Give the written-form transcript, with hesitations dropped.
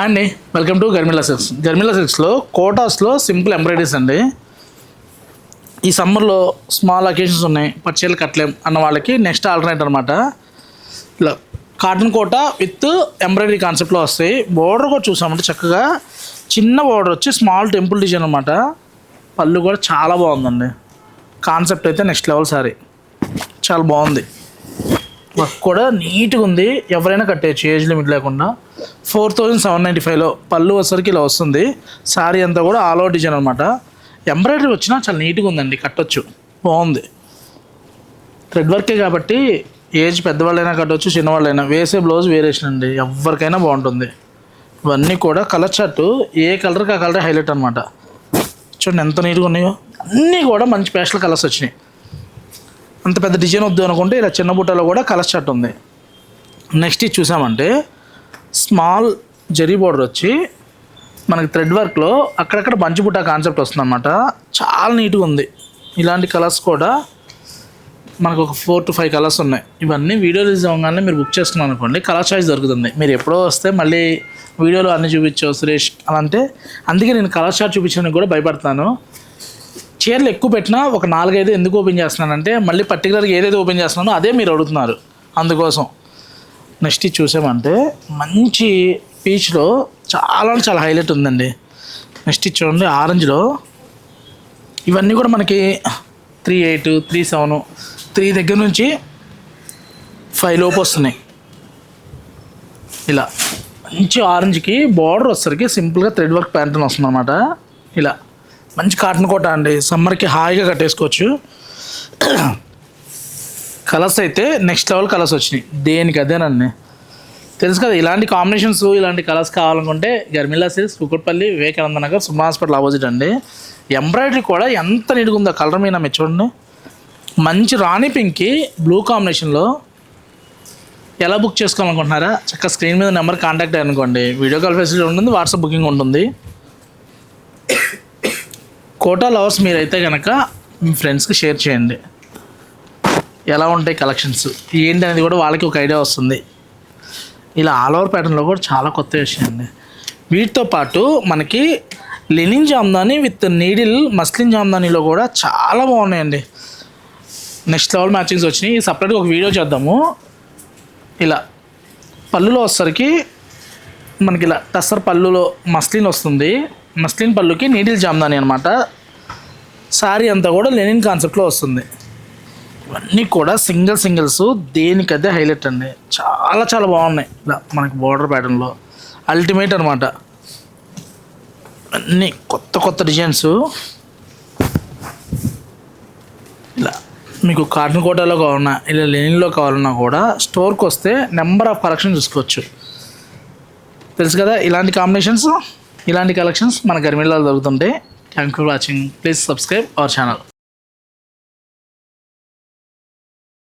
Hi అండి, welcome to Garmila Silks. Garmila సిల్క్స్లో కోటాస్లో సింపుల్ ఎంబ్రాయిడరీస్ అండి. ఈ సమ్మర్లో స్మాల్ అకేషన్స్ ఉన్నాయి, పచ్చేలు కట్టలేం అన్న వాళ్ళకి నెక్స్ట్ ఆల్టర్నేట్ అనమాట. ఇలా కాటన్ కోట విత్ ఎంబ్రాయిడరీ కాన్సెప్ట్లో వస్తాయి. బోర్డర్ కూడా చూసామంటే చక్కగా చిన్న బోర్డర్ వచ్చి స్మాల్ టెంపుల్ డిజైన్ అనమాట. పళ్ళు కూడా చాలా బాగుందండి. కాన్సెప్ట్ అయితే నెక్స్ట్ లెవెల్ సారీ, చాలా బాగుంది. వర్క్ కూడా నీట్గా ఉంది, ఎవరైనా కట్టేయచ్చు ఏజ్ లిమిట్ లేకుండా. 4795లో పళ్ళు వచ్చరికి ఇలా వస్తుంది. శారీ అంతా కూడా ఆల్ ఓవర్ డిజైన్ అనమాట. ఎంబ్రాయిడరీ వచ్చినా చాలా నీట్గా ఉందండి, కట్టొచ్చు, బాగుంది. థ్రెడ్ వర్కే కాబట్టి ఏజ్ పెద్దవాళ్ళైనా కట్టవచ్చు, చిన్నవాళ్ళైనా. వేసే బ్లౌజ్ వేరియేషన్ అండి, ఎవరికైనా బాగుంటుంది. ఇవన్నీ కూడా కలర్ చార్ట్, ఏ కలర్కి ఆ కలర్ హైలైట్ అనమాట. చూడండి ఎంత నీట్గా ఉన్నాయో. అన్నీ కూడా మంచి పేస్టల్ కలర్స్ వచ్చినాయి. అంత పెద్ద డిజైన్ వద్దు అనుకుంటే ఇలా చిన్న బుట్టలో కూడా కలర్ చార్ట్ ఉంది. నెక్స్ట్ ఇది చూసామంటే స్మాల్ జరీ బోర్డర్ వచ్చి మనకి థ్రెడ్ వర్క్లో అక్కడక్కడ బంచి బుట్ట కాన్సెప్ట్ వస్తుంది అన్నమాట. చాలా నీట్గా ఉంది. ఇలాంటి కలర్స్ కూడా మనకు ఒక 4 to 5 కలర్స్ ఉన్నాయి. ఇవన్నీ వీడియో రిలీజ్ అవ్వగానే మీరు బుక్ చేసుకున్నాను అనుకోండి, కలర్ చాయిస్ దొరుకుతుంది. మీరు ఎప్పుడో వస్తే మళ్ళీ వీడియోలో అన్నీ చూపించావు సురేష్ అలా అంటే, అందుకే నేను కలర్ చార్ట్ చూపించడానికి కూడా భయపడతాను. చీరలు ఎక్కువ పెట్టినా ఒక 4-5 ఎందుకు ఓపెన్ చేస్తున్నానంటే మళ్ళీ పర్టికులర్గా ఏదైతే ఓపెన్ చేస్తున్నానో అదే మీరు అడుగుతున్నారు, అందుకోసం. నెక్స్ట్ ఇది చూసామంటే మంచి పీచ్లో చాలా హైలైట్ ఉందండి. నెక్స్ట్ ఇది చూడండి ఆరెంజ్లో. ఇవన్నీ కూడా మనకి 38, 37, 3 దగ్గర నుంచి 5 లోపు వస్తున్నాయి. ఇలా మంచి ఆరెంజ్కి బార్డర్ వచ్చేసరికి సింపుల్గా థ్రెడ్ వర్క్ ప్యాంటర్న్ వస్తుంది అన్నమాట. ఇలా మంచి కాటన్ కోట అండి, సమ్మర్కి హాయిగా కట్టేసుకోవచ్చు. కలర్స్ అయితే నెక్స్ట్ లెవెల్ కలర్స్ వచ్చినాయి, దేనికి అదేనండి. తెలుసు కదా, ఇలాంటి కాంబినేషన్స్ ఇలాంటి కలర్స్ కావాలనుకుంటే Garmila Silks, Kukatpally, Vivekananda Nagar, Suman hospital opposite అండి. ఎంబ్రాయిడరీ కూడా ఎంత నీట్గా ఉందో, కలర్ మీద మీరు చూడండి. మంచి రాణి పింక్కి బ్లూ కాంబినేషన్లో ఎలా బుక్ చేసుకోవాలనుకుంటున్నారా, చక్కగా స్క్రీన్ మీద నెంబర్ కాంటాక్ట్ అయ్యారనుకోండి, వీడియో కాల్ ఫెసిలిటీ ఉంటుంది, వాట్సాప్ బుకింగ్ ఉంటుంది. కోటా లవర్స్ మీరైతే కనుక మీ ఫ్రెండ్స్కి షేర్ చేయండి. ఎలా ఉంటాయి కలెక్షన్స్ ఏంటి అనేది కూడా వాళ్ళకి ఒక ఐడియా వస్తుంది. ఇలా ఆల్ ఓవర్ ప్యాటర్న్లో కూడా చాలా కొత్త విషయం అండి. వీటితో పాటు మనకి linen Jamdani with needle muslin జామ్దానీలో కూడా చాలా బాగున్నాయండి. నెక్స్ట్ లెవెల్ మ్యాచింగ్స్ వచ్చినాయి. సపరేట్గా ఒక వీడియో చేద్దాము. ఇలా పళ్ళులో వచ్చేసరికి మనకి ఇలా టస్సర్ పళ్ళులో మస్లిన్ వస్తుంది. మస్లిన్ పళ్ళుకి నీడిల్ జామ్దాని అనమాట. శారీ అంతా కూడా లెనిన్ కాన్సెప్ట్లో వస్తుంది. ఇవన్నీ కూడా సింగిల్స్ దేనికదే హైలైట్ అండి. చాలా బాగున్నాయి. ఇలా మనకి బోర్డర్ ప్యాటర్న్లో అల్టిమేట్ అనమాట. అన్నీ కొత్త డిజైన్స్. ఇలా మీకు కాటన్ కోటాలో కావాలన్నా, ఇలా లెనిన్లో కావాలన్నా కూడా స్టోర్కి వస్తే నెంబర్ ఆఫ్ కలెక్షన్ చూసుకోవచ్చు. తెలుసు కదా, ఇలాంటి కాంబినేషన్స్, ఇలాంటి కలెక్షన్స్ మన గర్మిలాలో దొరుకుతుంటాయి. Thank you for watching. Please subscribe our channel.